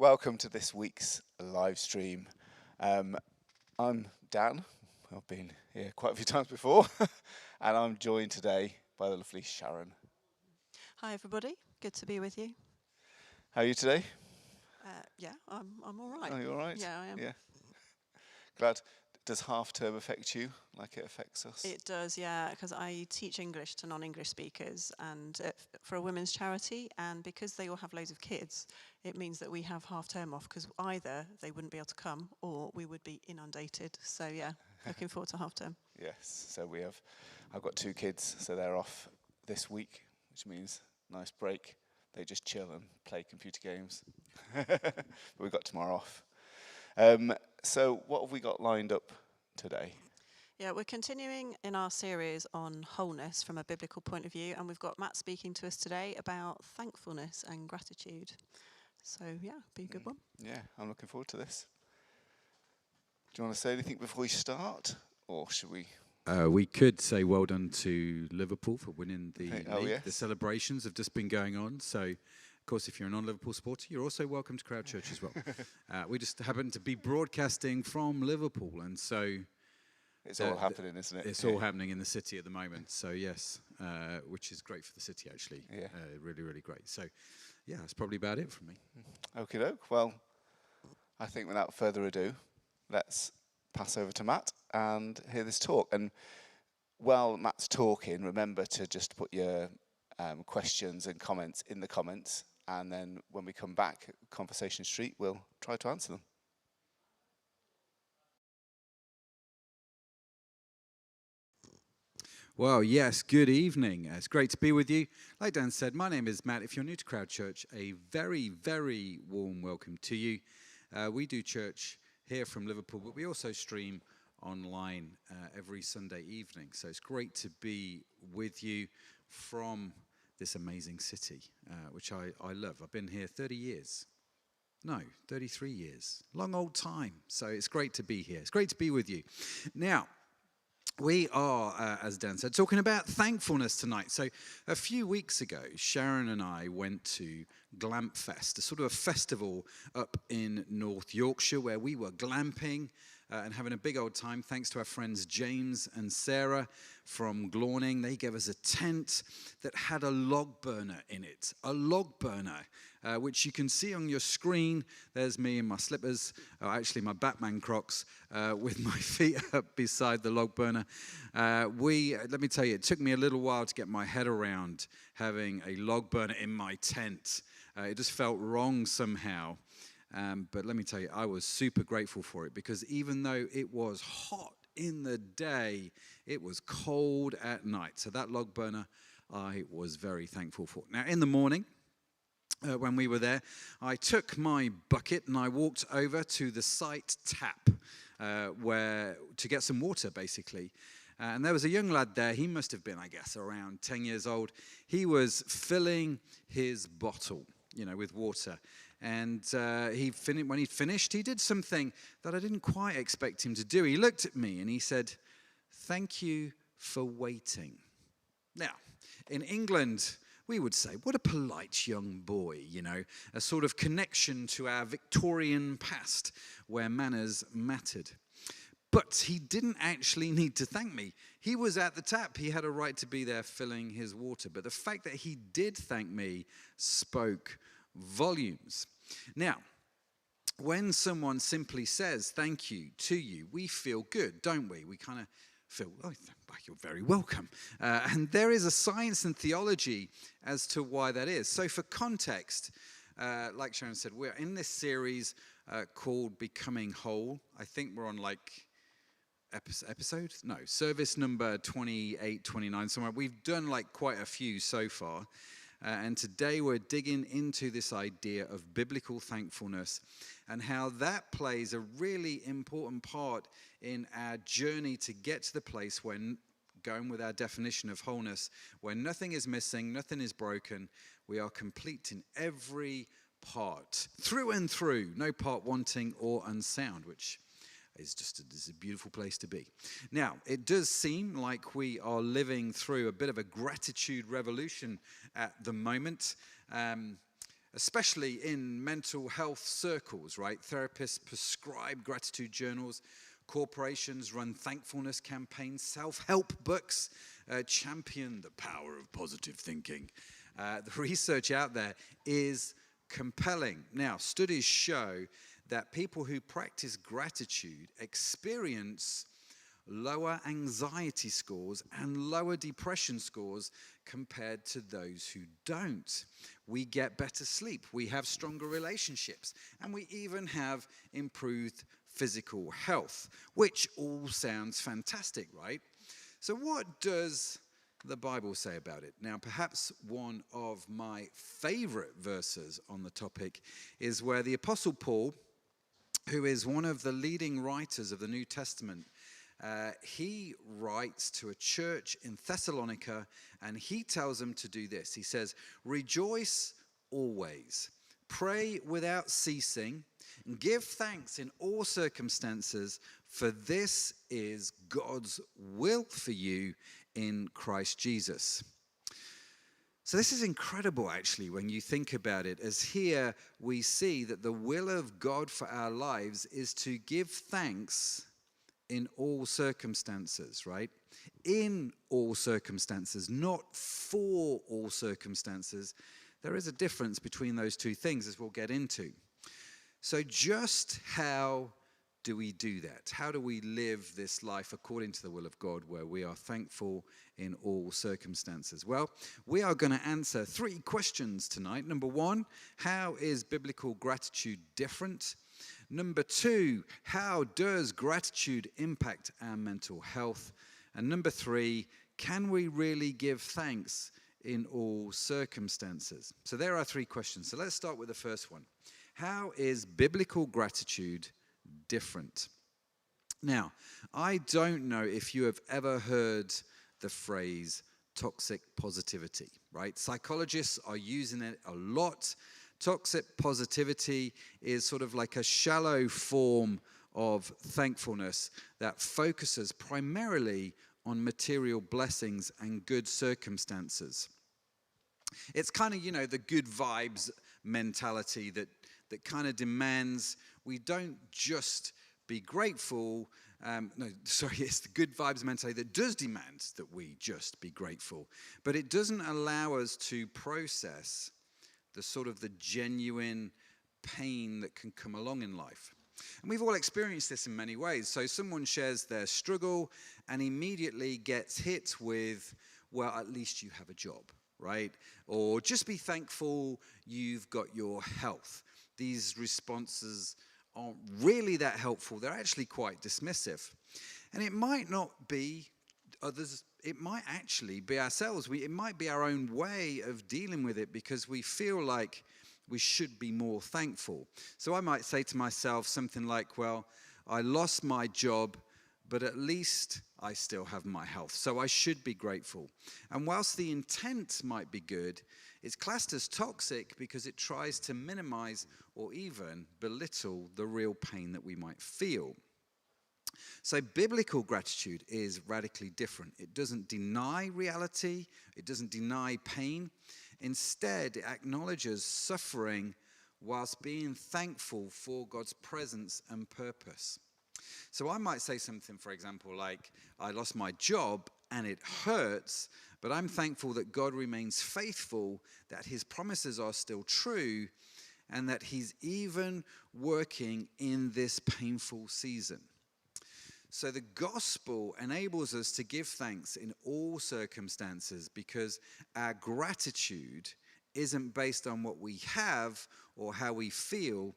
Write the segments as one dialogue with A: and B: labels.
A: Welcome to this week's live stream. I'm Dan. I've been here quite a few times before, and I'm joined today by the lovely Sharon.
B: Hi everybody, good to be with you.
A: How are you today?
B: Yeah, I'm all right.
A: Are you all right?
B: Yeah, I am.
A: Yeah. Glad. Does half term affect you like it affects us?
B: It does, yeah, because I teach English to non-English speakers and for a women's charity, and because they all have loads of kids, it means that we have half term off because either they wouldn't be able to come or we would be inundated. So yeah, looking forward to half term.
A: Yes. So I've got 2 kids, so they're off this week, which means nice break. They just chill and play computer games. But we've got tomorrow off. So what have we got lined up today?
B: Yeah, we're continuing in our series on wholeness from a biblical point of view, and we've got Matt speaking to us today about thankfulness and gratitude. So yeah, be a good one.
A: Yeah, I'm looking forward to this. Do you want to say anything before we start, or should we?
C: We could say well done to Liverpool for winning the league.
A: Yes.
C: The celebrations have just been going on. So, of course, if you're a non-Liverpool supporter, you're also welcome to Crowd Church as well. We just happen to be broadcasting from Liverpool, and so
A: It's all happening, isn't it?
C: it's all happening in the city at the moment. So yes, which is great for the city actually.
A: Yeah.
C: Really, really great. So yeah, that's probably about it from me.
A: Okie doke. Well, I think without further ado, let's pass over to Matt and hear this talk. And while Matt's talking, remember to just put your questions and comments in the comments, and then when we come back at Conversation Street, we'll try to answer them.
C: Well, yes, good evening. It's great to be with you. Like Dan said, my name is Matt. If you're new to Crowd Church, a very, very warm welcome to you. We do church here from Liverpool, but we also stream online every Sunday evening. So it's great to be with you from this amazing city, which I love. I've been here 30 years. No, 33 years. Long old time. So it's great to be here. It's great to be with you. Now, we are, as Dan said, talking about thankfulness tonight. So a few weeks ago, Sharon and I went to Glampfest, a sort of a festival up in North Yorkshire where we were glamping and having a big old time. Thanks to our friends James and Sarah from Glauning. They gave us a tent that had a log burner in it. A log burner, which you can see on your screen. There's me in my slippers, actually my Batman Crocs, with my feet up beside the log burner. Let me tell you, it took me a little while to get my head around having a log burner in my tent. It just felt wrong somehow. But let me tell you, I was super grateful for it because even though it was hot in the day, it was cold at night. So that log burner, I was very thankful for. Now, in the morning, when we were there, I took my bucket and I walked over to the site tap to get some water, basically. And there was a young lad there. He must have been, I guess, around 10 years old. He was filling his bottle, with water. And when he'd finished, he did something that I didn't quite expect him to do. He looked at me and he said, "Thank you for waiting." Now, in England, we would say, what a polite young boy, a sort of connection to our Victorian past where manners mattered. But he didn't actually need to thank me. He was at the tap. He had a right to be there filling his water. But the fact that he did thank me spoke volumes. Now, when someone simply says thank you to you, we feel good, don't we? We kind of feel, oh, you're very welcome. And there is a science and theology as to why that is. So for context, like Sharon said, we're in this series called Becoming Whole. I think we're on service number 28, 29 somewhere. We've done quite a few so far. And today we're digging into this idea of biblical thankfulness and how that plays a really important part in our journey to get to the place when, going with our definition of wholeness, where nothing is missing, nothing is broken, we are complete in every part, through and through, no part wanting or unsound, which is a beautiful place to be. Now, it does seem like we are living through a bit of a gratitude revolution at the moment. especially in mental health circles, right? Therapists prescribe gratitude journals. Corporations run thankfulness campaigns. Self-help books champion the power of positive thinking. The research out there is compelling. Now, studies show that people who practice gratitude experience lower anxiety scores and lower depression scores compared to those who don't. We get better sleep, we have stronger relationships, and we even have improved physical health, which all sounds fantastic, right? So what does the Bible say about it? Now, perhaps one of my favorite verses on the topic is where the Apostle Paul, who is one of the leading writers of the New Testament, he writes to a church in Thessalonica, and he tells them to do this. He says, "Rejoice always, pray without ceasing, and give thanks in all circumstances, for this is God's will for you in Christ Jesus." So this is incredible, actually, when you think about it, as here we see that the will of God for our lives is to give thanks in all circumstances, right? In all circumstances, not for all circumstances. There is a difference between those two things, as we'll get into. So just how do we do that? How do we live this life according to the will of God, where we are thankful in all circumstances? Well, we are going to answer 3 questions tonight. Number 1, how is biblical gratitude different? Number 2, how does gratitude impact our mental health? And number 3, can we really give thanks in all circumstances? So there are 3 questions. So let's start with the first one. How is biblical gratitude different? Now, I don't know if you have ever heard the phrase toxic positivity, right? Psychologists are using it a lot. Toxic positivity is sort of like a shallow form of thankfulness that focuses primarily on material blessings and good circumstances. It's kind of, the good vibes mentality that kind of demands we don't just be grateful. It's the good vibes mentality that does demand that we just be grateful. But it doesn't allow us to process the sort of the genuine pain that can come along in life. And we've all experienced this in many ways. So someone shares their struggle and immediately gets hit with, well, at least you have a job, right? Or just be thankful you've got your health. These responses aren't really that helpful. They're actually quite dismissive. And it might not be others. It might actually be ourselves. It might be our own way of dealing with it because we feel like we should be more thankful. So I might say to myself something like, well, I lost my job, but at least I still have my health, so I should be grateful. And whilst the intent might be good, it's classed as toxic because it tries to minimize or even belittle the real pain that we might feel. So biblical gratitude is radically different. It doesn't deny reality. It doesn't deny pain. Instead, it acknowledges suffering whilst being thankful for God's presence and purpose. So I might say something, for example, like, I lost my job and it hurts, but I'm thankful that God remains faithful, that his promises are still true, and that he's even working in this painful season. So the gospel enables us to give thanks in all circumstances because our gratitude isn't based on what we have or how we feel,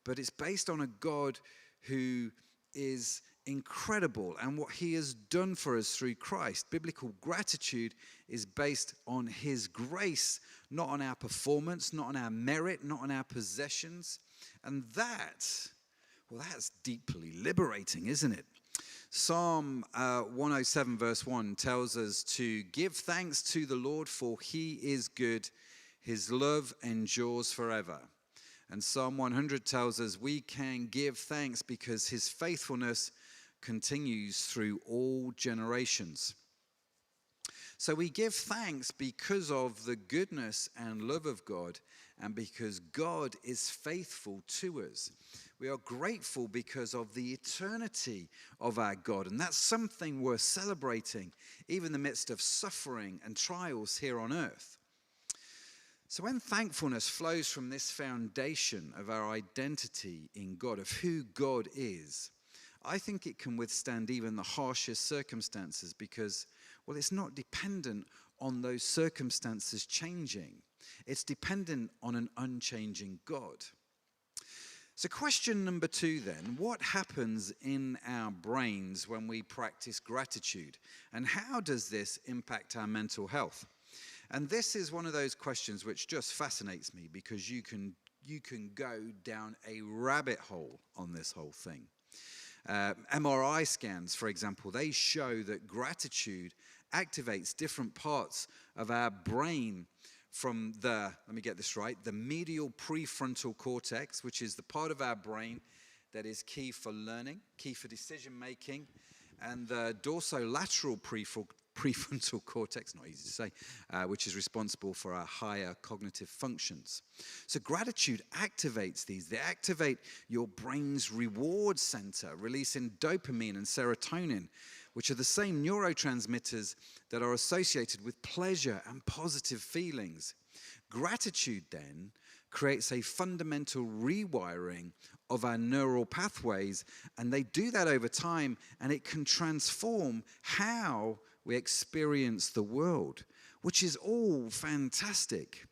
C: but it's based on a God who is incredible and what he has done for us through Christ. Biblical gratitude is based on his grace, not on our performance, not on our merit, not on our possessions. And that's deeply liberating, isn't it? Psalm 107 verse 1 tells us to give thanks to the Lord, for he is good. His love endures forever. And Psalm 100 tells us we can give thanks because his faithfulness continues through all generations. So we give thanks because of the goodness and love of God and because God is faithful to us. We are grateful because of the eternity of our God, and that's something worth celebrating, even in the midst of suffering and trials here on earth. So when thankfulness flows from this foundation of our identity in God, of who God is, I think it can withstand even the harshest circumstances because, well, it's not dependent on those circumstances changing. It's dependent on an unchanging God. So question number 2 then, what happens in our brains when we practice gratitude? And how does this impact our mental health? And this is one of those questions which just fascinates me because you can go down a rabbit hole on this whole thing. MRI scans, for example, they show that gratitude activates different parts of our brain from the, let me get this right, the medial prefrontal cortex, which is the part of our brain that is key for learning, key for decision making, and the dorsolateral prefrontal cortex, not easy to say, which is responsible for our higher cognitive functions. So gratitude activates these. They activate your brain's reward center, releasing dopamine and serotonin, which are the same neurotransmitters that are associated with pleasure and positive feelings. Gratitude then creates a fundamental rewiring of our neural pathways, and they do that over time, and it can transform how we experience the world, which is all fantastic.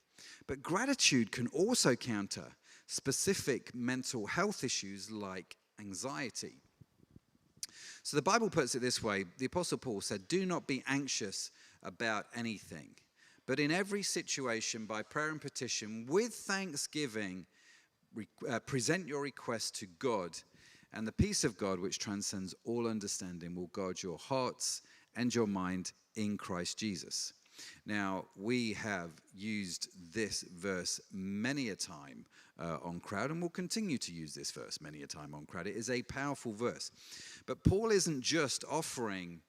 C: But gratitude can also counter specific mental health issues like anxiety. So the Bible puts it this way. The Apostle Paul said, "Do not be anxious about anything, but in every situation, by prayer and petition, with thanksgiving, present your request to God, and the peace of God, which transcends all understanding, will guard your hearts and your mind in Christ Jesus." Now, we have used this verse many a time on Crowd, and will continue to use this verse many a time on Crowd. It is a powerful verse. But Paul isn't just offering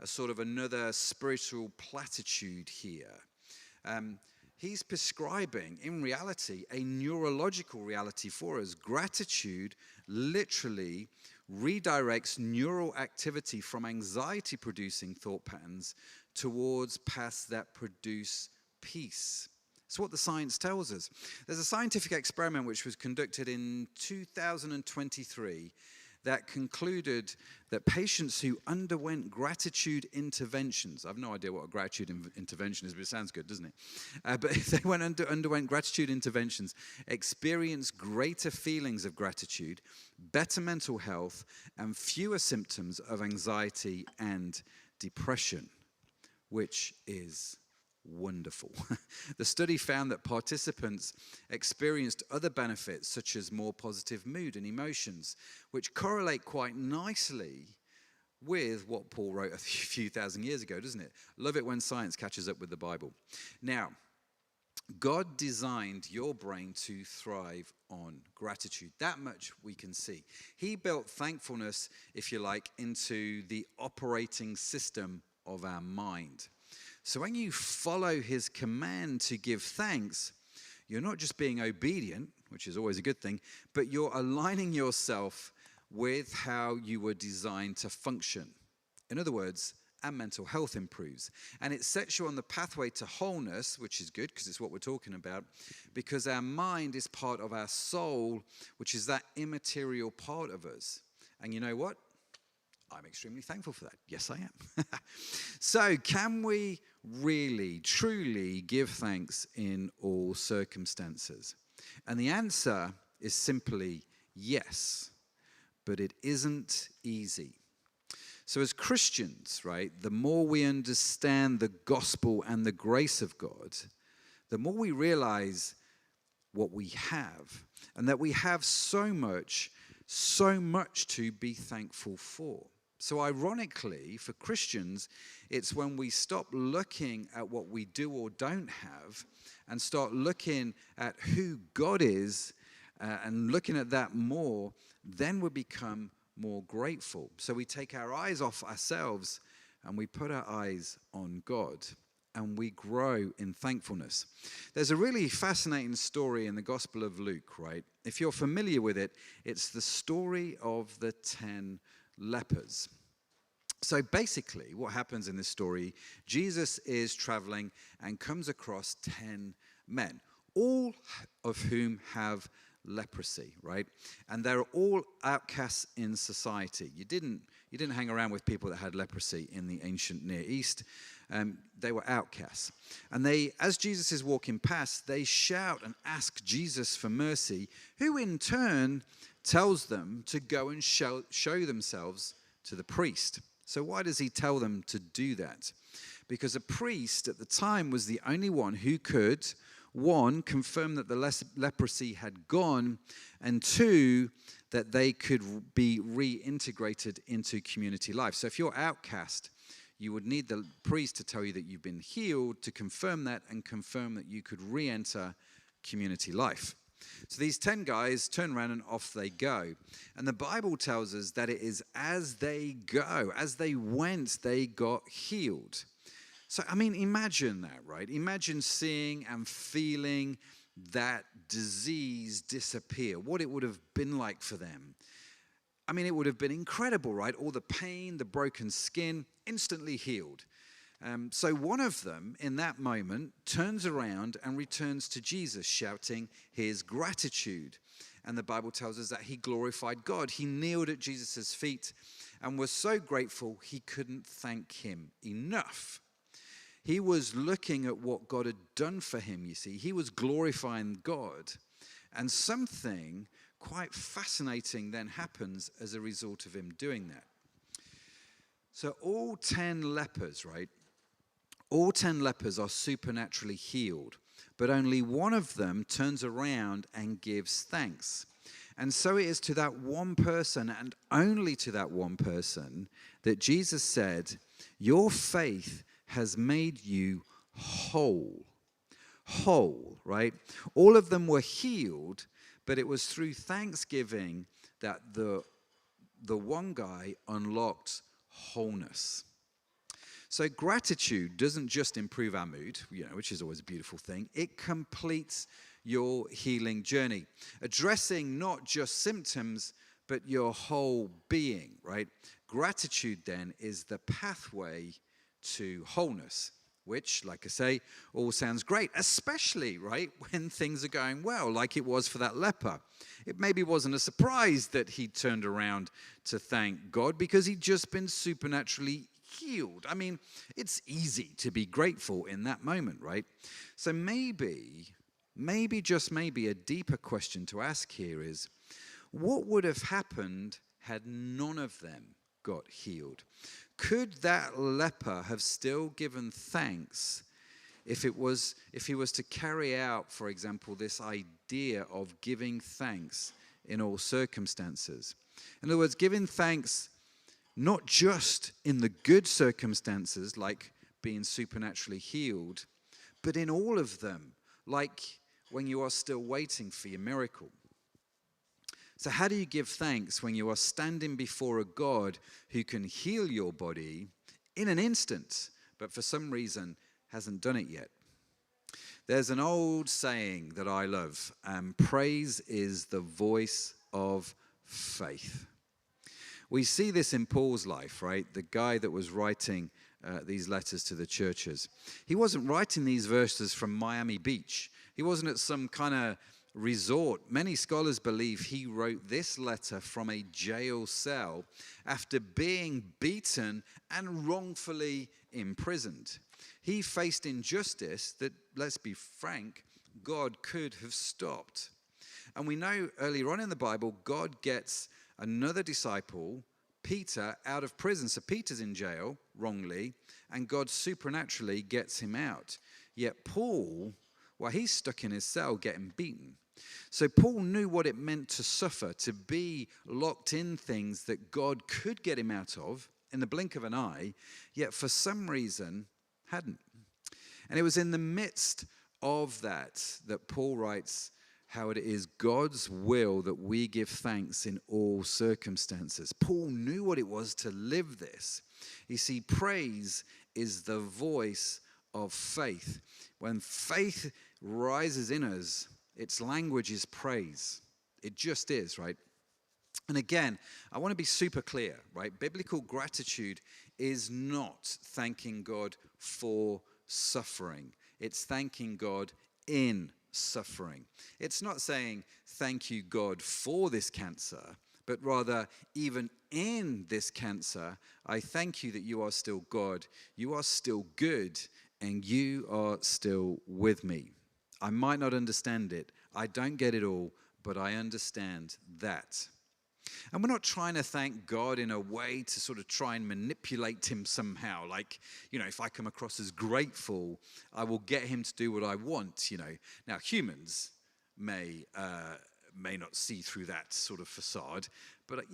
C: a sort of another spiritual platitude here. He's prescribing, in reality, a neurological reality for us. Gratitude literally redirects neural activity from anxiety-producing thought patterns towards paths that produce peace. It's what the science tells us. There's a scientific experiment which was conducted in 2023 that concluded that patients who underwent gratitude interventions, I have no idea what a gratitude intervention is, but it sounds good, doesn't it? But if they underwent gratitude interventions, experienced greater feelings of gratitude, better mental health, and fewer symptoms of anxiety and depression, which is wonderful. The study found that participants experienced other benefits such as more positive mood and emotions, which correlate quite nicely with what Paul wrote a few thousand years ago, doesn't it? Love it when science catches up with the Bible. Now, God designed your brain to thrive on gratitude. That much we can see. He built thankfulness, if you like, into the operating system of our mind. So when you follow his command to give thanks, you're not just being obedient, which is always a good thing, but you're aligning yourself with how you were designed to function. In other words, our mental health improves. And it sets you on the pathway to wholeness, which is good because it's what we're talking about, because our mind is part of our soul, which is that immaterial part of us. And you know what? I'm extremely thankful for that. Yes, I am. So, can we really, truly give thanks in all circumstances? And the answer is simply yes, but it isn't easy. So as Christians, right, the more we understand the gospel and the grace of God, the more we realize what we have, and that we have so much to be thankful for. So ironically, for Christians, it's when we stop looking at what we do or don't have and start looking at who God is and looking at that more, then we become more grateful. So we take our eyes off ourselves and we put our eyes on God. and we grow in thankfulness. There's a really fascinating story in the Gospel of Luke, right? If you're familiar with it, it's the story of the 10 lepers. So basically, what happens in this story, Jesus is traveling and comes across 10 men, all of whom have leprosy, right? And they're all outcasts in society. You didn't hang around with people that had leprosy in the ancient Near East. They were outcasts. And as Jesus is walking past, they shout and ask Jesus for mercy, who in turn tells them to go and show themselves to the priest. So why does he tell them to do that? Because a priest at the time was the only one who could, one, confirm that the leprosy had gone, and two, that they could be reintegrated into community life. So if you're outcast, you would need the priest to tell you that you've been healed, to confirm that and confirm that you could re-enter community life. So these 10 guys turn around and off they go. And the Bible tells us that it is as they go, as they went, they got healed. So, I mean, imagine that, right? Imagine seeing and feeling that disease disappear, what it would have been like for them. I mean, it would have been incredible, right? All the pain, the broken skin, instantly healed. So one of them, in that moment, turns around and returns to Jesus, shouting his gratitude. And the Bible tells us that he glorified God. He kneeled at Jesus' feet and was so grateful he couldn't thank him enough. He was looking at what God had done for him, you see. He was glorifying God. And something quite fascinating then happens as a result of him doing that. So all 10 lepers, right? All 10 lepers are supernaturally healed, but only one of them turns around and gives thanks. And so it is to that one person, and only to that one person, that Jesus said, your faith has made you whole. Whole, right? All of them were healed, but it was through thanksgiving that the one guy unlocked wholeness. So gratitude doesn't just improve our mood, which is always a beautiful thing. It completes your healing journey, addressing not just symptoms, but your whole being, right? Gratitude then is the pathway to wholeness, which, like I say, all sounds great, especially, right, when things are going well, like it was for that leper. It maybe wasn't a surprise that he turned around to thank God because he'd just been supernaturally healed. I mean, it's easy to be grateful in that moment, right? So maybe, just maybe, a deeper question to ask here is, what would have happened had none of them got healed? Could that leper have still given thanks if he was to carry out, for example, this idea of giving thanks in all circumstances? In other words, giving thanks not just in the good circumstances, like being supernaturally healed, but in all of them, like when you are still waiting for your miracle. So how do you give thanks when you are standing before a God who can heal your body in an instant, but for some reason hasn't done it yet? There's an old saying that I love, praise is the voice of faith. We see this in Paul's life, right? The guy that was writing these letters to the churches. He wasn't writing these verses from Miami Beach. He wasn't at some kind of resort. Many scholars believe he wrote this letter from a jail cell after being beaten and wrongfully imprisoned. He faced injustice that, let's be frank, God could have stopped. And we know earlier on in the Bible, God gets another disciple, Peter, out of prison. So Peter's in jail wrongly, and God supernaturally gets him out. Yet Paul, well, he's stuck in his cell getting beaten. So Paul knew what it meant to suffer, to be locked in things that God could get him out of in the blink of an eye, yet for some reason hadn't. And it was in the midst of that Paul writes how it is God's will that we give thanks in all circumstances. Paul knew what it was to live this. You see, praise is the voice of faith. When faith rises in us, its language is praise. It just is, right? And again, I want to be super clear, right? Biblical gratitude is not thanking God for suffering. It's thanking God in suffering. It's not saying, thank you, God, for this cancer, but rather, even in this cancer, I thank you that you are still God, you are still good, and you are still with me. I might not understand it. I don't get it all, but I understand that. And we're not trying to thank God in a way to sort of try and manipulate him somehow. Like, if I come across as grateful, I will get him to do what I want, Now, humans may not see through that sort of facade, but,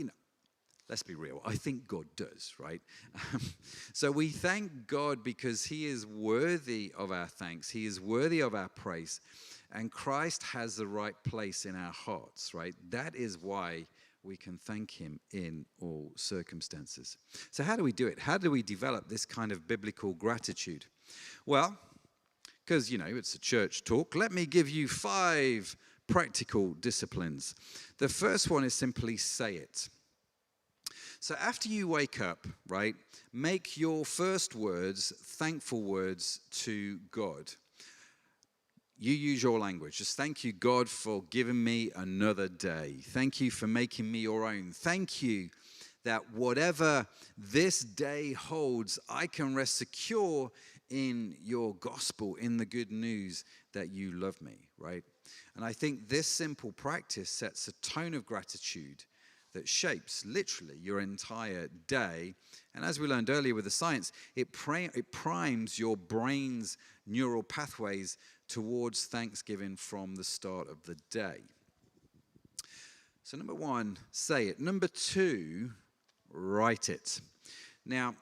C: let's be real. I think God does, right? So we thank God because he is worthy of our thanks. He is worthy of our praise. And Christ has the right place in our hearts, right? That is why we can thank him in all circumstances. So how do we do it? How do we develop this kind of biblical gratitude? Well, because, it's a church talk, let me give you 5 practical disciplines. The first one is simply say it. So after you wake up, right, make your first words thankful words to God. You use your language. Just thank you, God, for giving me another day. Thank you for making me your own. Thank you that whatever this day holds, I can rest secure in your gospel, in the good news that you love me, right? And I think this simple practice sets a tone of gratitude that shapes literally your entire day. And as we learned earlier with the science, it primes your brain's neural pathways towards thanksgiving from the start of the day. So number 1, say it. Number 2, write it. Now,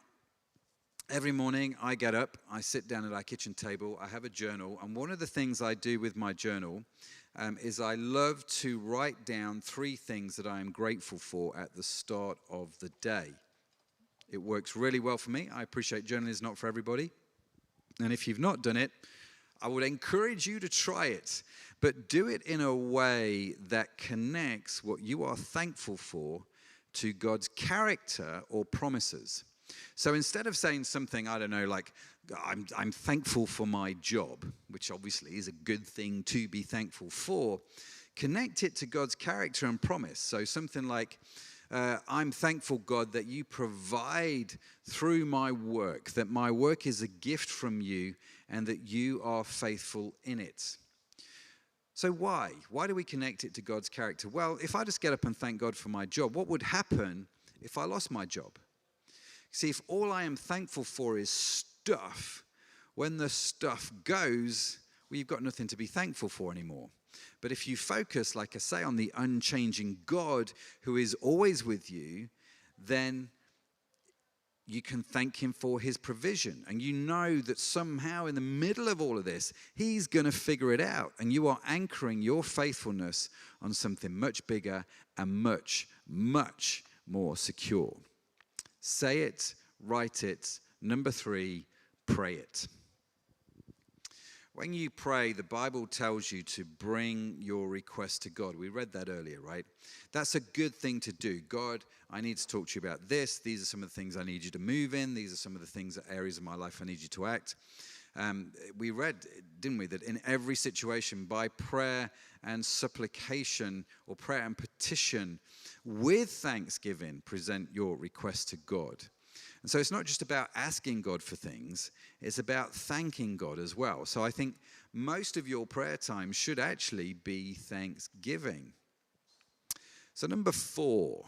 C: every morning I get up, I sit down at our kitchen table, I have a journal, and one of the things I do with my journal is I love to write down 3 things that I am grateful for at the start of the day. It works really well for me. I appreciate journaling is not for everybody. And if you've not done it, I would encourage you to try it, but do it in a way that connects what you are thankful for to God's character or promises. So instead of saying something, I don't know, like, I'm thankful for my job, which obviously is a good thing to be thankful for, connect it to God's character and promise. So something like, I'm thankful, God, that you provide through my work, that my work is a gift from you, and that you are faithful in it. So why? Why do we connect it to God's character? Well, if I just get up and thank God for my job, what would happen if I lost my job? See, if all I am thankful for is stuff, when the stuff goes, well, you've got nothing to be thankful for anymore. But if you focus, like I say, on the unchanging God who is always with you, then you can thank him for his provision. And you know that somehow in the middle of all of this, he's going to figure it out. And you are anchoring your faithfulness on something much bigger and much, much more secure. Say it, write it. Number 3, pray it. When you pray, the Bible tells you to bring your request to God. We read that earlier, right? That's a good thing to do. God, I need to talk to you about this. These are some of the things I need you to move in. These are some of the things, areas of my life I need you to act. We read, didn't we, that in every situation, by prayer and supplication, or prayer and petition, with thanksgiving, present your request to God. And so it's not just about asking God for things, it's about thanking God as well. So I think most of your prayer time should actually be thanksgiving. So number 4,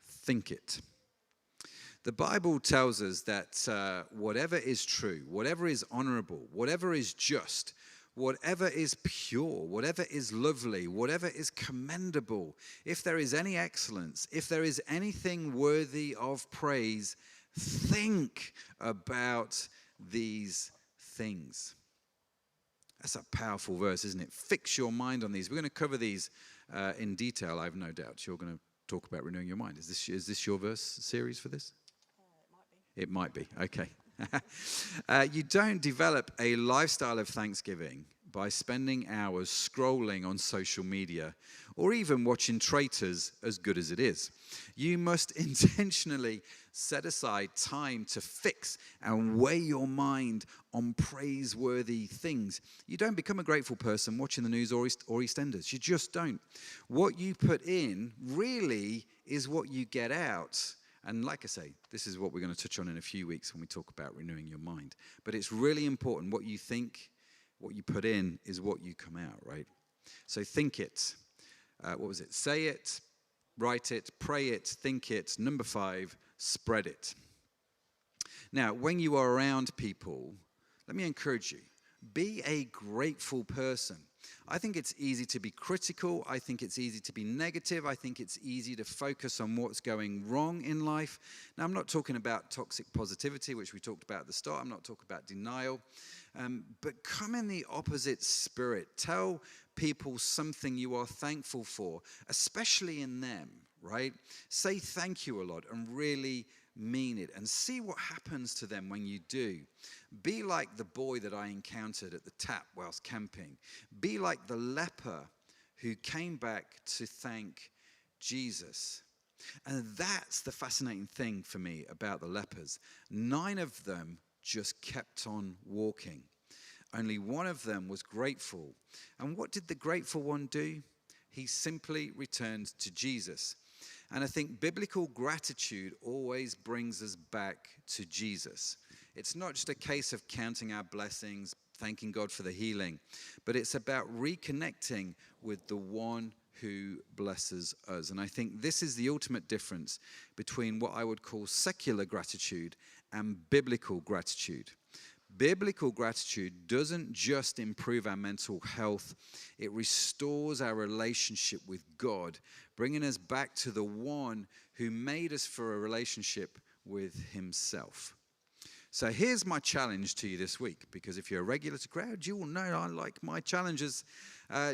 C: think it. The Bible tells us that whatever is true, whatever is honorable, whatever is just, whatever is pure, whatever is lovely, whatever is commendable, if there is any excellence, if there is anything worthy of praise, think about these things. That's a powerful verse, isn't it? Fix your mind on these. We're going to cover these in detail, I have no doubt. You're going to talk about renewing your mind. Is this your verse series for this?
B: It might be.
C: It might be, okay. You don't develop a lifestyle of thanksgiving by spending hours scrolling on social media or even watching Traitors, as good as it is. You must intentionally set aside time to fix and weigh your mind on praiseworthy things. You don't become a grateful person watching the news or EastEnders. You just don't. What you put in really is what you get out. And like I say, this is what we're going to touch on in a few weeks when we talk about renewing your mind. But it's really important. What you think, what you put in is what you come out, right? So think it. Say it, write it, pray it, think it. Number 5, spread it. Now, when you are around people, let me encourage you. Be a grateful person. I think it's easy to be critical. I think it's easy to be negative. I think it's easy to focus on what's going wrong in life. Now, I'm not talking about toxic positivity, which we talked about at the start. I'm not talking about denial. But come in the opposite spirit. Tell people something you are thankful for, especially in them, right? Say thank you a lot and really mean it, and see what happens to them when you do. Be like the boy that I encountered at the tap whilst camping. Be like the leper who came back to thank Jesus. And that's the fascinating thing for me about the lepers. 9 of them just kept on walking. Only one of them was grateful. And what did the grateful one do? He simply returned to Jesus. And I think biblical gratitude always brings us back to Jesus. It's not just a case of counting our blessings, thanking God for the healing, but it's about reconnecting with the one who blesses us. And I think this is the ultimate difference between what I would call secular gratitude and biblical gratitude. Biblical gratitude doesn't just improve our mental health, it restores our relationship with God, bringing us back to the one who made us for a relationship with himself. So here's my challenge to you this week, because if you're a regular to Crowd, you will know I like my challenges.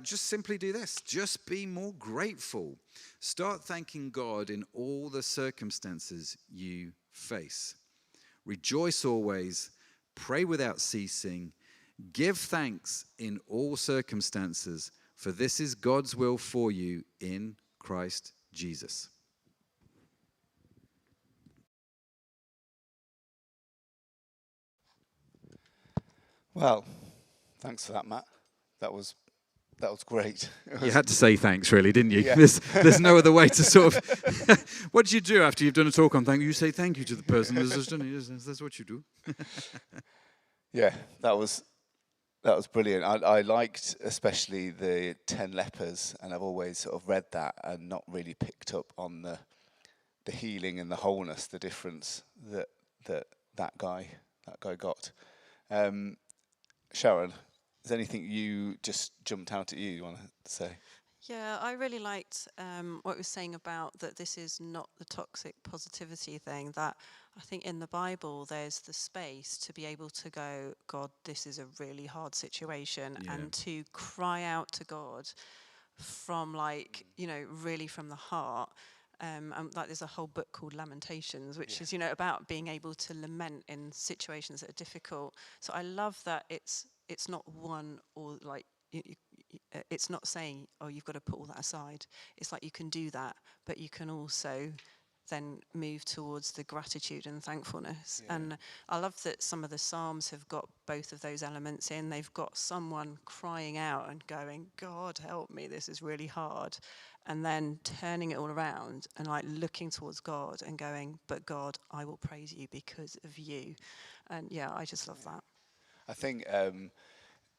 C: Just simply do this. Just be more grateful. Start thanking God in all the circumstances you face. Rejoice always. Pray without ceasing. Give thanks in all circumstances, for this is God's will for you in Christ Jesus.
A: Well, thanks for that, Matt. That was great.
C: You had to say thanks, really, didn't you?
A: Yeah.
C: There's no other way to sort of... What do you do after you've done a talk on thank you? You say thank you to the person that's just done it. That's what you do.
A: Yeah, that was brilliant. I liked especially the 10 lepers, and I've always sort of read that and not really picked up on the healing and the wholeness, the difference that guy got. Sharon, is there anything you just jumped out at you want to say?
B: Yeah, I really liked what you were saying about that this is not the toxic positivity thing, that I think in the Bible there's the space to be able to go, God, this is a really hard situation, and to cry out to God from really from the heart. And like there's a whole book called Lamentations, which is, about being able to lament in situations that are difficult. So I love that it's not one or like, it's not saying, oh, you've got to put all that aside. It's like you can do that, but you can also then move towards the gratitude and thankfulness. Yeah. And I love that some of the Psalms have got both of those elements in. They've got someone crying out and going, God, help me, this is really hard. And then turning it all around and like looking towards God and going, but God, I will praise you because of you. And yeah, I just love that.
A: I think,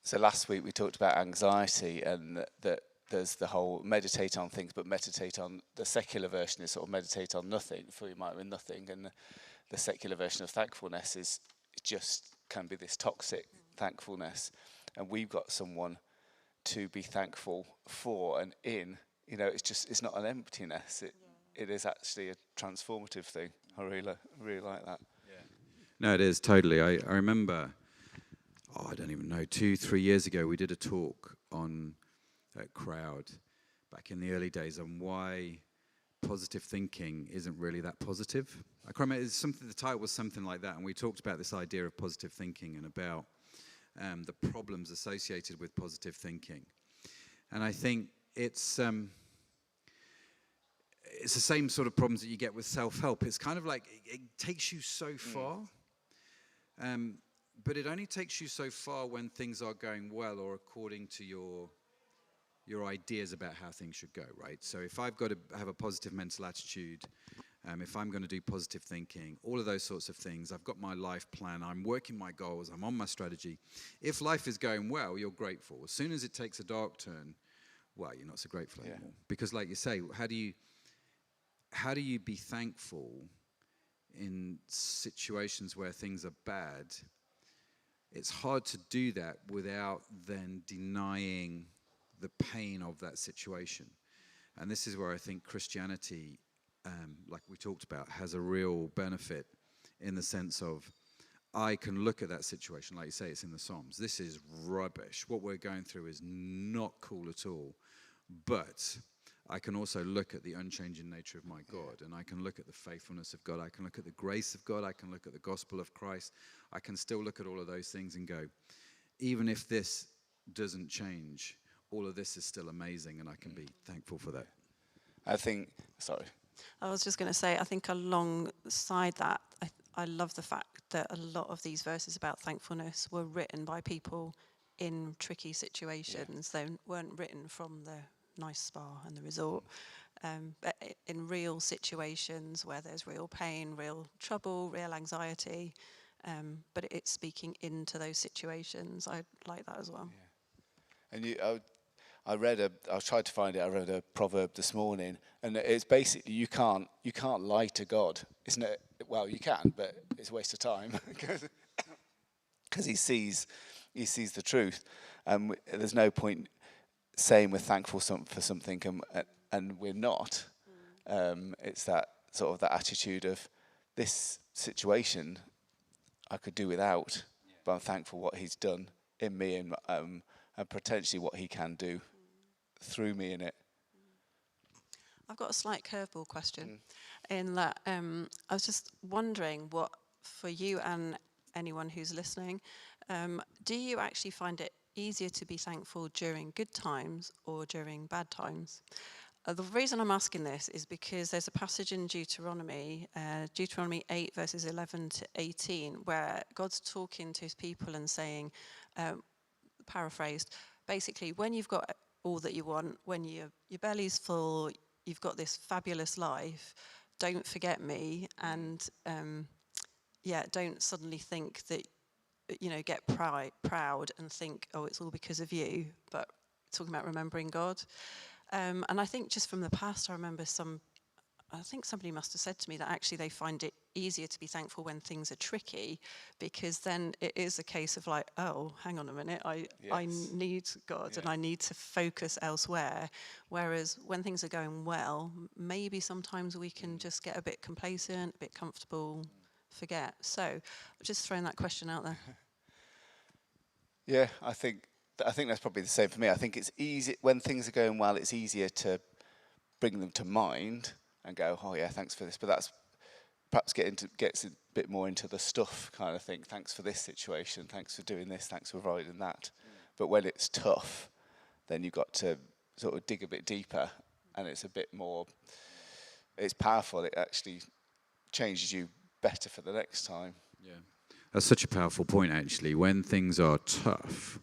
A: so last week we talked about anxiety, and that there's the whole meditate on things, but meditate on, the secular version is sort of meditate on nothing, for you might mean nothing, and the secular version of thankfulness is just can be this toxic thankfulness, and we've got someone to be thankful for and in. It's not an emptiness. It is actually a transformative thing. I really like that.
C: Yeah. No, it is totally. I remember, I don't even know, 2-3 years ago, we did a talk on Crowd back in the early days on why positive thinking isn't really that positive. I can't remember, the title was something like that, and we talked about this idea of positive thinking and about the problems associated with positive thinking. And I think it's the same sort of problems that you get with self-help. It's kind of like it takes you so far, but it only takes you so far when things are going well or according to your ideas about how things should go, right? So if I've got to have a positive mental attitude, if I'm going to do positive thinking, all of those sorts of things, I've got my life plan, I'm working my goals, I'm on my strategy. If life is going well, you're grateful. As soon as it takes a dark turn, well, you're not so grateful anymore. Because like you say, how do you be thankful in situations where things are bad? It's hard to do that without then denying the pain of that situation. And this is where I think Christianity, like we talked about, has a real benefit in the sense of I can look at that situation, like you say, it's in the Psalms. This is rubbish. What we're going through is not cool at all. But I can also look at the unchanging nature of my God, and I can look at the faithfulness of God. I can look at the grace of God. I can look at the gospel of Christ. I can still look at all of those things and go, even if this doesn't change, all of this is still amazing, and I can be thankful for that.
A: I think, sorry.
B: I was just going to say, I think alongside that, I love the fact that a lot of these verses about thankfulness were written by people in tricky situations. They weren't written from the nice spa and the resort, but in real situations where there's real pain, real trouble, real anxiety, but it's speaking into those situations. I like that as well.
A: Yeah. And I tried to find it. I read a proverb this morning, and it's basically you can't lie to God, isn't it? Well, you can, but it's a waste of time because he sees the truth. There's no point saying we're thankful for something and we're not. It's that sort of that attitude of this situation I could do without, but I'm thankful what he's done in me and potentially what he can do through me in it.
B: I've got a slight curveball question in that I was just wondering what, for you and anyone who's listening, do you actually find it easier to be thankful during good times or during bad times? The reason I'm asking this is because there's a passage in Deuteronomy 8 verses 11 to 18, where God's talking to his people and saying, paraphrased, basically, when you've got all that you want, when your belly's full, you've got this fabulous life, don't forget me, and don't suddenly think that, get proud and think, oh, it's all because of you, but talking about remembering God. And I think just from the past, I remember I think somebody must have said to me that actually they find it easier to be thankful when things are tricky, because then it is a case of like, oh, hang on a minute, I need God and I need to focus elsewhere. Whereas when things are going well, maybe sometimes we can just get a bit complacent, a bit comfortable, forget. So I'm just throwing that question out there.
A: Yeah, I think that's probably the same for me. I think it's easy when things are going well. It's easier to bring them to mind and go, oh yeah, thanks for this. But that's perhaps gets a bit more into the stuff kind of thing. Thanks for this situation. Thanks for doing this. Thanks for providing that. But when it's tough, then you've got to sort of dig a bit deeper, and it's a bit more. It's powerful. It actually changes you better for the next time.
C: Yeah, that's such a powerful point. Actually, when things are tough,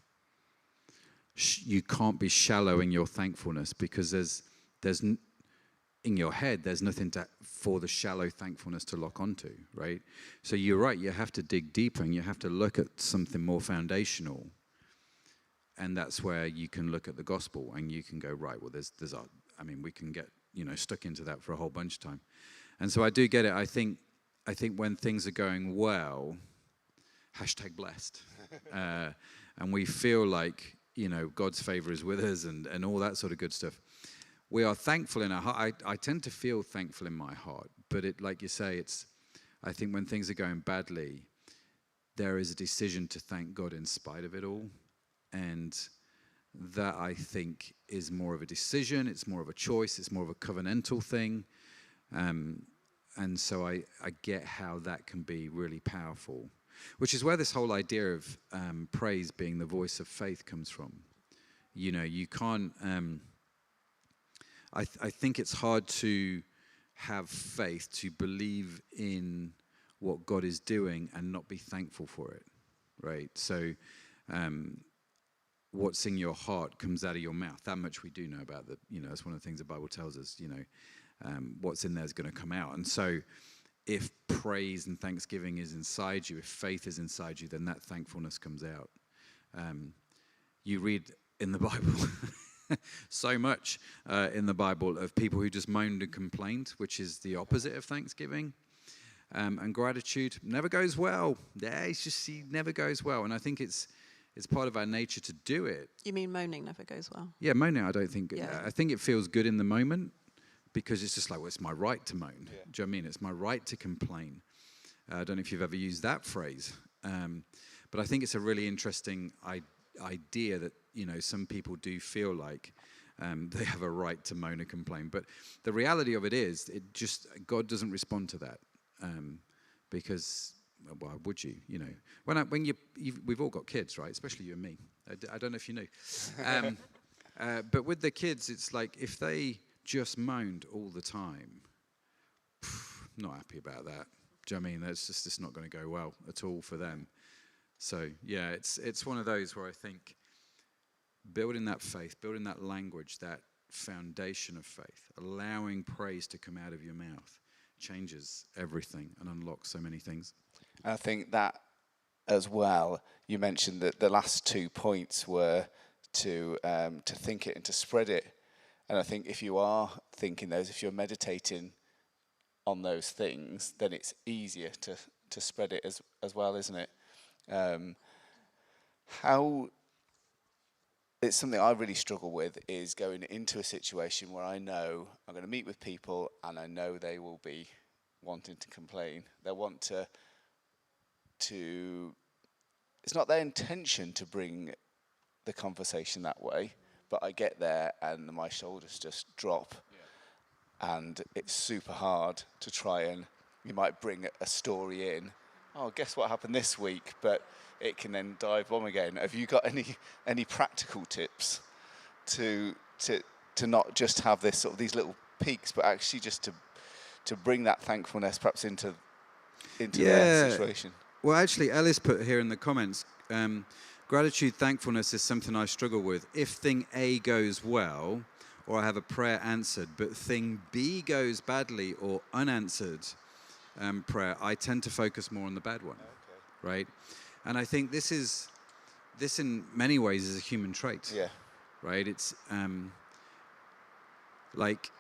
C: you can't be shallow in your thankfulness, because there's in your head, there's nothing for the shallow thankfulness to lock onto, right? So you're right, you have to dig deeper and you have to look at something more foundational. And that's where you can look at the gospel and you can go, right, well, we can get, stuck into that for a whole bunch of time. And so I do get it. I think when things are going well, #blessed, and we feel like, God's favor is with us and all that sort of good stuff. We are thankful in our heart. I tend to feel thankful in my heart, but like you say, I think when things are going badly, there is a decision to thank God in spite of it all. And that, I think, is more of a decision. It's more of a choice. It's more of a covenantal thing. And so I get how that can be really powerful, which is where this whole idea of praise being the voice of faith comes from. You know, you can't, I think it's hard to have faith, to believe in what God is doing and not be thankful for it, right? So what's in your heart comes out of your mouth. That much we do know about that. You know, that's one of the things the Bible tells us, you know, what's in there is going to come out. And so if praise and thanksgiving is inside you, if faith is inside you, then that thankfulness comes out. You read in the Bible so much in the Bible of people who just moaned and complained, which is the opposite of thanksgiving. And gratitude never goes well. Yeah, it's just, it never goes well. And I think it's part of our nature to do it.
B: You mean moaning never goes well?
C: Yeah, moaning, I don't think.
B: Yeah.
C: I think it feels good in the moment because it's just like, well, it's my right to moan.
A: Yeah.
C: Do you know what I mean? It's my right to complain. I don't know if you've ever used that phrase. But I think it's a really interesting idea that, you know, some people do feel like they have a right to moan and complain. But the reality of it is, God doesn't respond to that. Because why would you? You know, we've all got kids, right? Especially you and me. I don't know if you knew. But with the kids, it's like if they just moaned all the time, not happy about that. Do you know what I mean? That's just, it's not going to go well at all for them. So yeah, it's one of those where I think building that faith, building that language, that foundation of faith, allowing praise to come out of your mouth, changes everything and unlocks so many things.
A: And I think that as well, you mentioned that the last 2 points were to think it and to spread it. And I think if you are thinking those, if you're meditating on those things, then it's easier to spread it as well, isn't it? How it's something I really struggle with is going into a situation where I know I'm going to meet with people and I know they will be wanting to complain. They want to it's not their intention to bring the conversation that way, but I get there and my shoulders just drop. Yeah. And it's super hard to try and, you might bring a story in. Oh, guess what happened this week? But it can then dive bomb again. Have you got any practical tips to not just have this sort of these little peaks, but actually just to bring that thankfulness perhaps into their situation?
C: Well, actually, Ellis put here in the comments, gratitude, thankfulness is something I struggle with. If thing A goes well, or I have a prayer answered, but thing B goes badly or unanswered prayer, I tend to focus more on the bad one, right? And I think this in many ways is a human trait, right? It's like,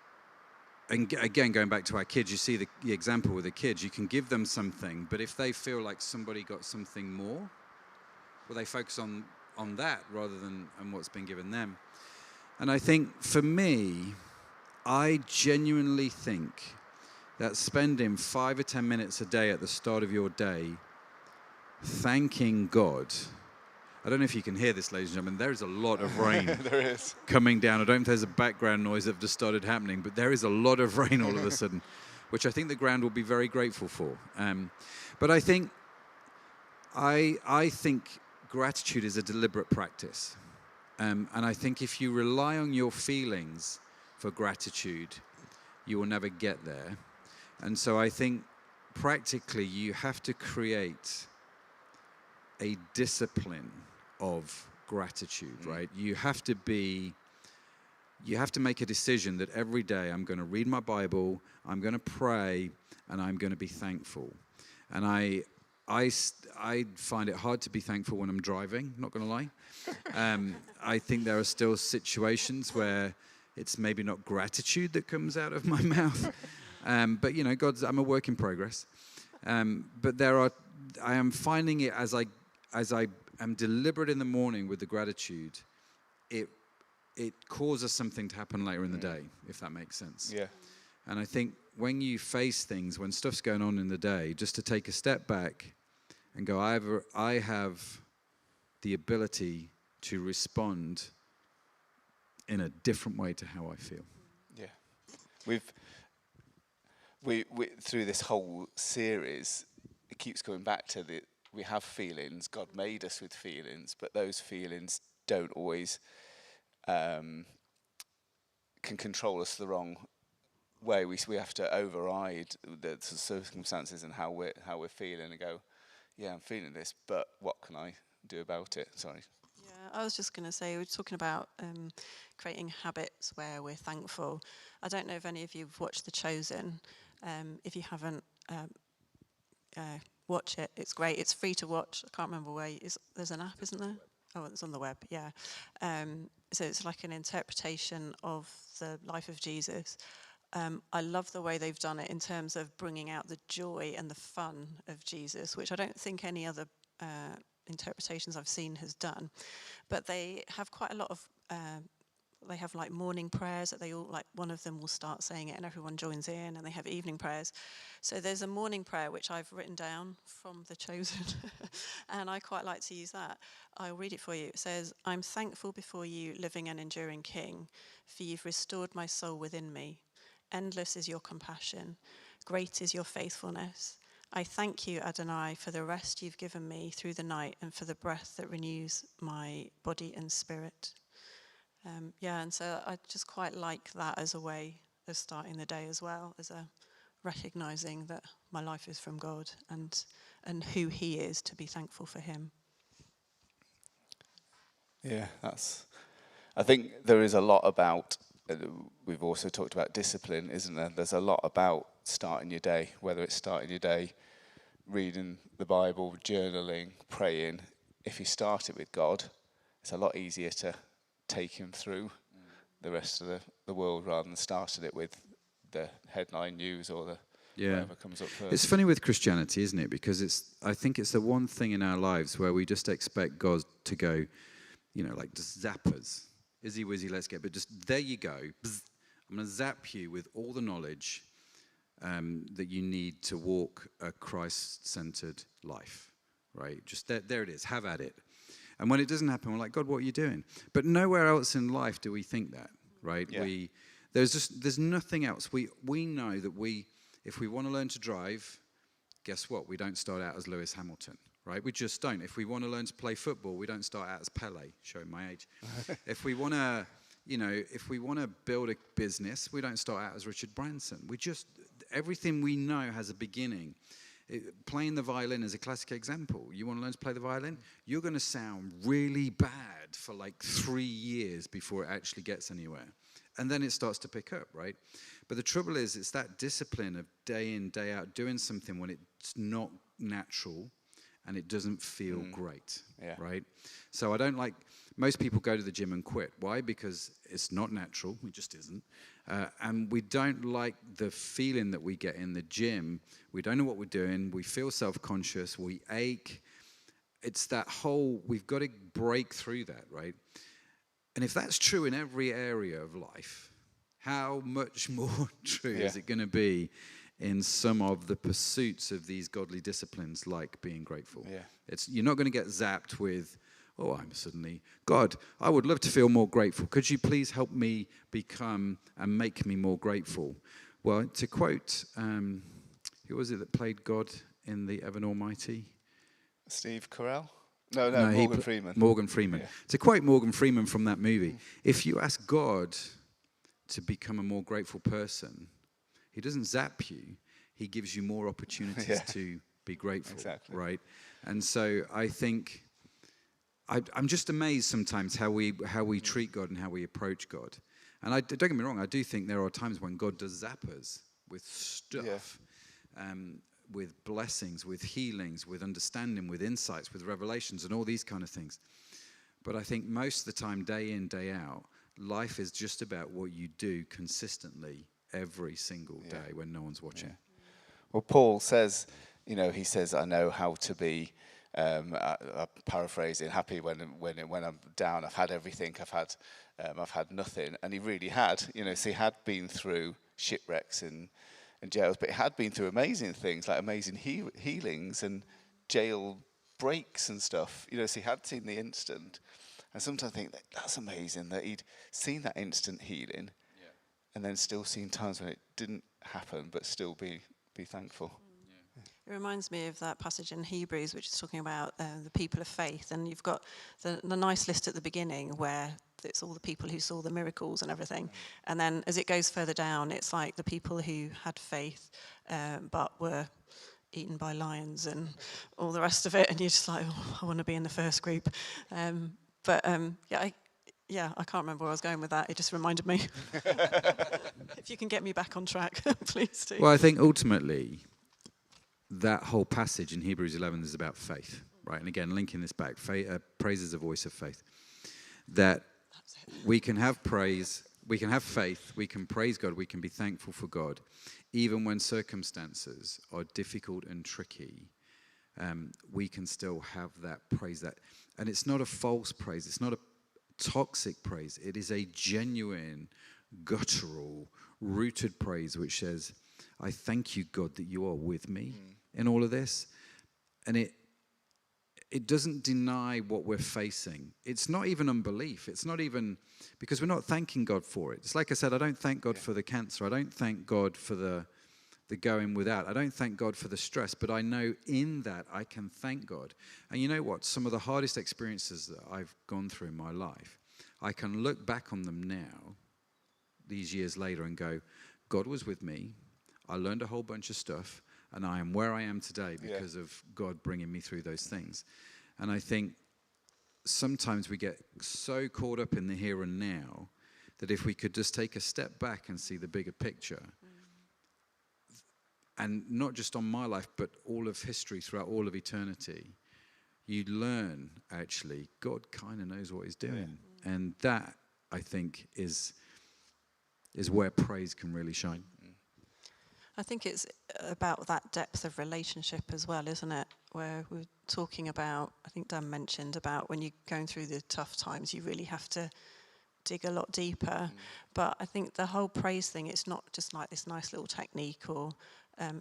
C: and again, going back to our kids, you see the example with the kids, you can give them something, but if they feel like somebody got something more, well, they focus on that rather than on what's been given them. And I think for me, I genuinely think that spending 5 or 10 minutes a day at the start of your day thanking God. I don't know if you can hear this, ladies and gentlemen. There is a lot of rain
A: There is.
C: coming down. I don't know if there's a background noise that just started happening, but there is a lot of rain all of a sudden, which I think the ground will be very grateful for. But I think gratitude is a deliberate practice. And I think if you rely on your feelings for gratitude, you will never get there. And so I think practically you have to create a discipline of gratitude, right? You have to make a decision that every day I'm going to read my Bible, I'm going to pray, and I'm going to be thankful. And I find it hard to be thankful when I'm driving, not going to lie. I think there are still situations where it's maybe not gratitude that comes out of my mouth. But, you know, I'm a work in progress. But I am finding it as I am deliberate in the morning with the gratitude, it causes something to happen later in the day, if that makes sense.
A: Yeah.
C: And I think when you face things, when stuff's going on in the day, just to take a step back and go, I have the ability to respond in a different way to how I feel.
A: Yeah. we through this whole series, it keeps coming back to we have feelings. God made us with feelings, but those feelings don't always can control us the wrong way. We have to override the circumstances and how we're feeling and go, yeah, I'm feeling this, but what can I do about it? Sorry.
B: Yeah, I was just going to say, we're talking about creating habits where we're thankful. I don't know if any of you have watched The Chosen. If you haven't, watch it. It's great. It's free to watch. I can't remember where. There's an app, isn't there? Oh, it's on the web, yeah. So it's like an interpretation of the life of Jesus. I love the way they've done it in terms of bringing out the joy and the fun of Jesus, which I don't think any other interpretations I've seen has done. But they have quite a lot of they have like morning prayers that they all, like one of them will start saying it and everyone joins in, and they have evening prayers. So there's a morning prayer which I've written down from The Chosen and I quite like to use that. I'll read it for you. It says, "I'm thankful before you, living and enduring King, for you've restored my soul within me. Endless is your compassion, great is your faithfulness. I thank you, Adonai, for the rest you've given me through the night and for the breath that renews my body and spirit." And so I just quite like that as a way of starting the day as well, as a recognizing that my life is from God and who He is, to be thankful for Him.
A: Yeah, I think there is a lot about, we've also talked about discipline, isn't there? There's a lot about starting your day, whether it's starting your day reading the Bible, journaling, praying. If you start it with God, it's a lot easier to take Him through the rest of the world rather than starting it with the headline news or whatever comes up first.
C: It's funny with Christianity, isn't it? Because I think it's the one thing in our lives where we just expect God to go, like just zap us. Izzy wizzy, let's get, but just there you go. Bzz, I'm going to zap you with all the knowledge that you need to walk a Christ-centered life, right? Just there it is, have at it. And when it doesn't happen, we're like, God, what are you doing? But nowhere else in life do we think that, right?
A: Yeah.
C: There's nothing else. We know that if we want to learn to drive, guess what? We don't start out as Lewis Hamilton, right? We just don't. If we want to learn to play football, we don't start out as Pele, showing my age. If we want to build a business, we don't start out as Richard Branson. Everything we know has a beginning. Playing the violin is a classic example. You want to learn to play the violin? You're going to sound really bad for like 3 years before it actually gets anywhere. And then it starts to pick up, right? But the trouble is, it's that discipline of day in, day out, doing something when it's not natural and it doesn't feel great, right? So I don't like, most people go to the gym and quit. Why? Because it's not natural. It just isn't. And we don't like the feeling that we get in the gym. We don't know what we're doing. We feel self-conscious. We ache. It's that whole, we've got to break through that, right? And if that's true in every area of life, how much more true is it going to be in some of the pursuits of these godly disciplines like being grateful?
A: Yeah.
C: You're not going to get zapped with, I'm suddenly, God, I would love to feel more grateful. Could you please help me become and make me more grateful? Well, to quote, who was it that played God in the Ever and Almighty?
A: Steve Carell? No, Morgan Freeman.
C: Morgan Freeman.
A: Yeah.
C: To quote Morgan Freeman from that movie, if you ask God to become a more grateful person, He doesn't zap you. He gives you more opportunities to be grateful,
A: exactly.
C: Right? And so I think I'm just amazed sometimes how we treat God and how we approach God. And don't get me wrong, I do think there are times when God does zap us with stuff, with blessings, with healings, with understanding, with insights, with revelations, and all these kind of things. But I think most of the time, day in, day out, life is just about what you do consistently every single day when no one's watching.
A: Yeah. Well, Paul says, he says, I know how to be, I'm paraphrasing, happy when I'm down. I've had everything. I've had nothing. And he really had, so he had been through shipwrecks and jails, but he had been through amazing things, like amazing healings and jail breaks and stuff. So he had seen the instant. And sometimes I think that's amazing that he'd seen that instant healing and then still seen times when it didn't happen, but still be thankful.
B: It reminds me of that passage in Hebrews, which is talking about the people of faith. And you've got the nice list at the beginning where it's all the people who saw the miracles and everything. And then as it goes further down, it's like the people who had faith but were eaten by lions and all the rest of it. And you're just like, oh, I want to be in the first group. I can't remember where I was going with that. It just reminded me. If you can get me back on track, please do.
C: Well, I think ultimately that whole passage in Hebrews 11 is about faith, right? And again, linking this back, praise is a voice of faith. That we can have praise, we can have faith, we can praise God, we can be thankful for God, even when circumstances are difficult and tricky. We can still have that praise. And it's not a false praise, it's not a toxic praise. It is a genuine, guttural, rooted praise which says, I thank you, God, that you are with me in all of this. And it doesn't deny what we're facing. It's not even unbelief. It's not even, because we're not thanking God for it. It's like I said, I don't thank God for the cancer. I don't thank God for the going without. I don't thank God for the stress, but I know in that I can thank God. And you know what? Some of the hardest experiences that I've gone through in my life, I can look back on them now, these years later, and go, God was with me. I learned a whole bunch of stuff, and I am where I am today because of God bringing me through those things. And I think sometimes we get so caught up in the here and now that if we could just take a step back and see the bigger picture, and not just on my life, but all of history throughout all of eternity, you learn, actually, God kind of knows what he's doing. Yeah. And that, I think, is where praise can really shine.
B: I think it's about that depth of relationship as well, isn't it? Where we're talking about, I think Dan mentioned about when you're going through the tough times, you really have to dig a lot deeper. But I think the whole praise thing, it's not just like this nice little technique, or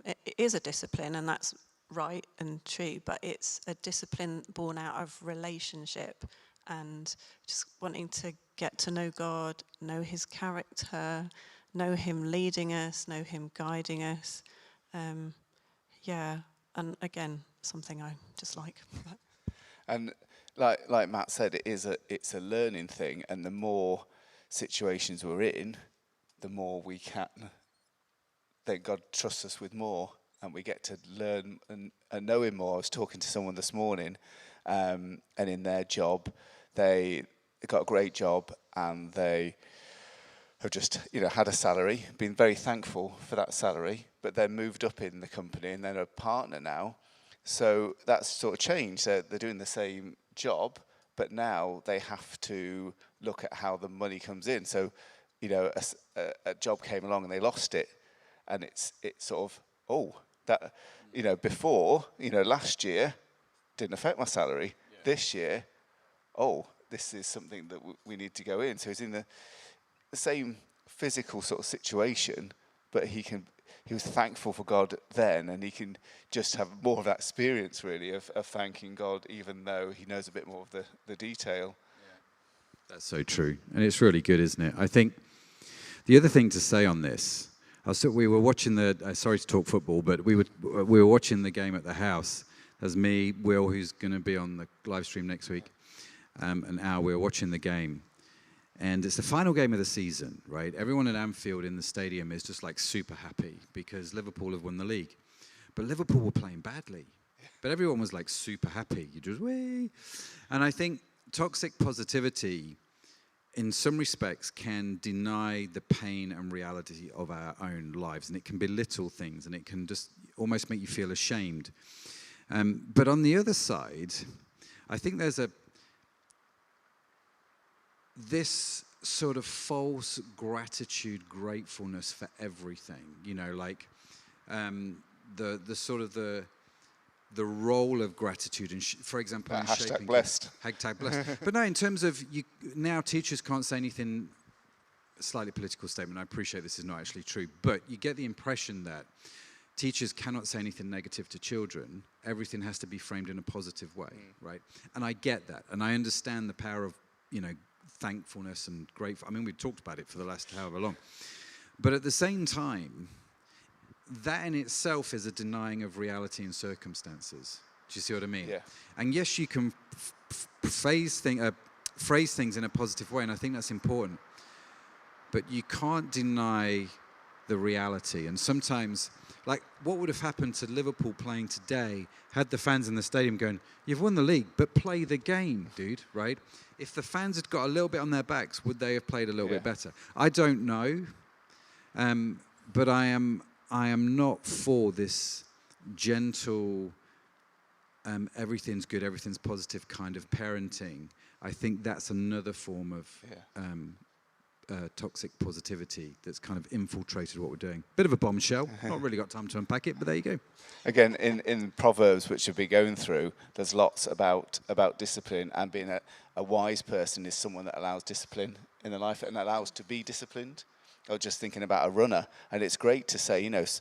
B: it is a discipline, and that's right and true, but it's a discipline born out of relationship and just wanting to get to know God, know his character, know him leading us, know him guiding us. And again, something I just like.
A: And like Matt said, it's a learning thing, and the more situations we're in, the more we can, then God trusts us with more, and we get to learn and know him more. I was talking to someone this morning, and in their job, they got a great job, and they have just had a salary, been very thankful for that salary, but then moved up in the company, and they're a partner now. So that's sort of changed. They're doing the same job, but now they have to look at how the money comes in. So, a job came along and they lost it, and it's sort of, before, last year didn't affect my salary. Yeah. This year, this is something that we need to go in. So he's in the same physical sort of situation, but he was thankful for God then, and he can just have more of that experience, really, of thanking God, even though he knows a bit more of the detail.
C: Yeah. That's so true. And it's really good, isn't it? I think the other thing to say on this, we were watching sorry to talk football, but we were watching the game at the house. There's me, Will, who's going to be on the live stream next week, and Al, we were watching the game. And it's the final game of the season, right? Everyone at Anfield in the stadium is just like super happy because Liverpool have won the league. But Liverpool were playing badly. But everyone was like super happy. You just, whee! And I think toxic positivity, in some respects, can deny the pain and reality of our own lives. And it can belittle things, and it can just almost make you feel ashamed. But on the other side, I think there's this sort of false gratitude, gratefulness for everything, the sort of the role of gratitude, and for example, in
A: hashtag blessed.
C: Hashtag blessed. But no, in terms of now teachers can't say anything. Slightly political statement. I appreciate this is not actually true, but you get the impression that teachers cannot say anything negative to children. Everything has to be framed in a positive way, right? And I get that, and I understand the power of thankfulness and grateful. I mean, we've talked about it for the last however long. But at the same time, that in itself is a denying of reality and circumstances. Do you see what I mean?
A: Yeah.
C: And yes, you can phrase things in a positive way, and I think that's important. But you can't deny the reality. And sometimes, like, what would have happened to Liverpool playing today had the fans in the stadium going, "You've won the league, but play the game, dude," right? If the fans had got a little bit on their backs, would they have played a little bit better? I don't know. But I am not for this gentle, everything's good, everything's positive kind of parenting. I think that's another form of toxic positivity that's kind of infiltrated what we're doing. Bit of a bombshell. Not really got time to unpack it, but there you go.
A: Again, in Proverbs, which you'll be going through, there's lots about discipline, and being a wise person is someone that allows discipline in their life and allows to be disciplined. Or just thinking about a runner, and it's great to say, if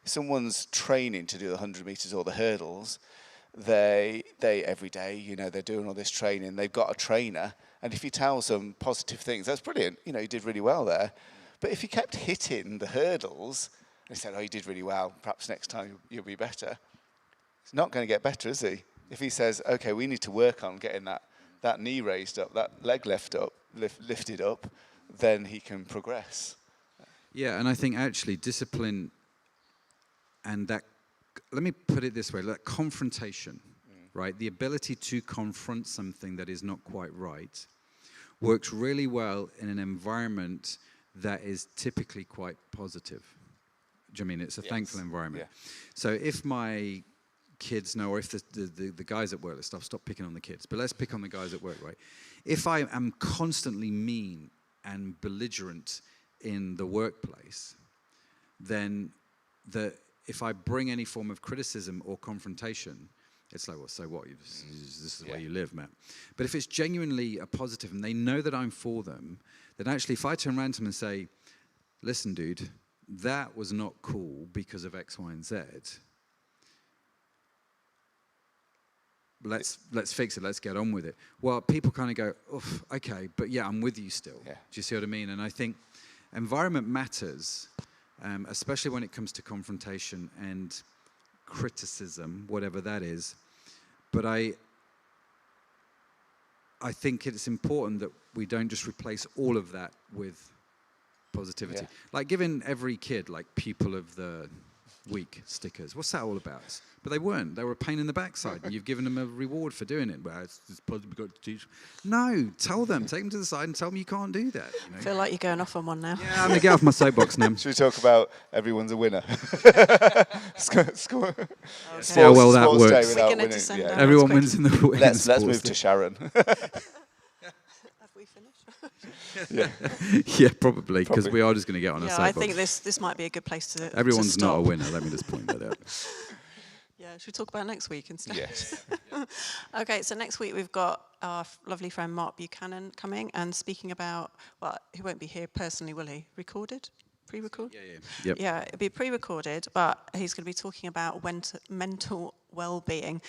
A: someone's training to do the 100 meters or the hurdles, they every day, they're doing all this training, they've got a trainer, and if he tells them positive things, that's brilliant, you did really well there. But if he kept hitting the hurdles, and he said, "Oh, you did really well, perhaps next time you'll be better," he's not going to get better, is he? If he says, "Okay, we need to work on getting that knee raised up, that leg lifted up," then he can progress.
C: Yeah, and I think actually discipline and that, let me put it this way, that confrontation, right? The ability to confront something that is not quite right works really well in an environment that is typically quite positive. Do you mean it's a thankful environment? Yeah. So if my kids know, or if the guys at work, let's stop picking on the kids, but let's pick on the guys at work, right? If I am constantly mean and belligerent in the workplace, then if I bring any form of criticism or confrontation, it's like, well, so what? This is the way you live, Matt. But if it's genuinely a positive and they know that I'm for them, then actually if I turn around to them and say, "Listen, dude, that was not cool because of X, Y, and Z. Let's fix it. Let's get on with it." Well, people kind of go, "Oof, okay, but yeah, I'm with you still." Yeah. Do you see what I mean? And I think environment matters, especially when it comes to confrontation and criticism, whatever that is. But I think it's important that we don't just replace all of that with positivity. Yeah. Like giving every kid like Pupil of the Week stickers. What's that all about? But they weren't. They were a pain in the backside, and you've given them a reward for doing it. Well, it's positive, got to teach. No, tell them. Take them to the side and tell them you can't do that.
B: I feel like you're going off on one now.
C: Yeah, I'm going to get off my soapbox now.
A: Should we talk about everyone's a winner?
C: Okay. Yeah, well, that works.
B: We're going to descend down.
C: Everyone wins in the
A: Let's move to Sharon.
B: Have we finished?
C: Yeah, probably, because we are just going to get on a soapbox.
B: I think this might be a good place to
C: Everyone's
B: stop.
C: not a winner, let me just point that out.
B: Yeah, should we talk about next week instead?
A: Yes.
B: Okay, so next week we've got our lovely friend Mark Buchanan coming and speaking about, well, he won't be here personally, will he? Recorded? Pre-recorded?
C: Yeah.
B: Yeah, it'll be pre-recorded, but he's going to be talking about mental well-being,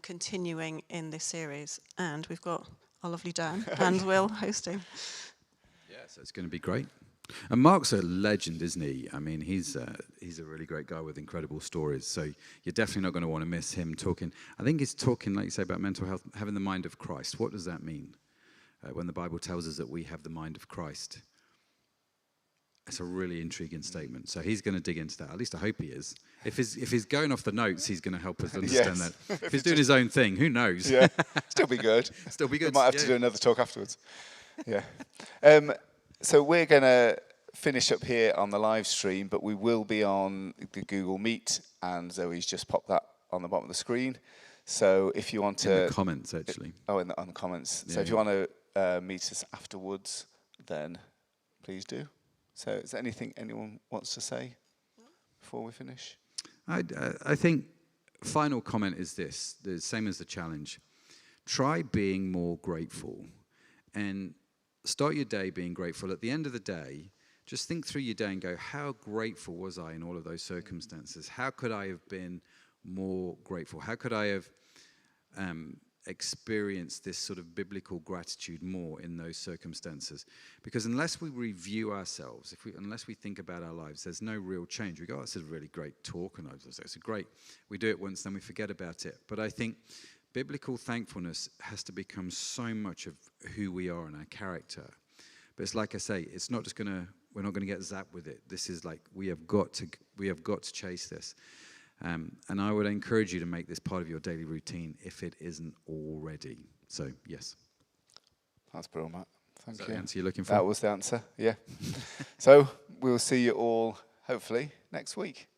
B: continuing in this series. And we've got our lovely Dan and Will hosting.
C: Yeah, so it's going to be great. And Mark's a legend, isn't he? I mean, he's a really great guy with incredible stories. So you're definitely not going to want to miss him talking. I think he's talking, like you say, about mental health, having the mind of Christ. What does that mean? When the Bible tells us that we have the mind of Christ. It's a really intriguing statement. So he's going to dig into that. At least I hope he is. If he's going off the notes, he's going to help us understand that. If he's doing his own thing, who knows? Yeah,
A: still be good.
C: Still be good.
A: We might have to do another talk afterwards. Yeah. So we're going to finish up here on the live stream, but we will be on the Google Meet, and Zoe's just popped that on the bottom of the screen. So if you want to...
C: In the comments, actually.
A: On the comments. So if you want to meet us afterwards, then please do. So is there anything anyone wants to say before we finish?
C: I think final comment is this, the same as the challenge. Try being more grateful and start your day being grateful. At the end of the day, just think through your day and go, how grateful was I in all of those circumstances? How could I have been more grateful? How could I have experience this sort of biblical gratitude more in those circumstances. Because unless we review ourselves, unless we think about our lives, there's no real change. We go, oh, this is a really great talk, and it's great. We do it once, then we forget about it. But I think biblical thankfulness has to become so much of who we are and our character. But it's like I say, it's not just we're not going to get zapped with it. This is like, we have got to chase this. And I would encourage you to make this part of your daily routine if it isn't already. So, yes.
A: That's brilliant, Matt. Thank you.
C: Is that the answer you're looking for?
A: That was the answer, yeah. So we'll see you all, hopefully, next week.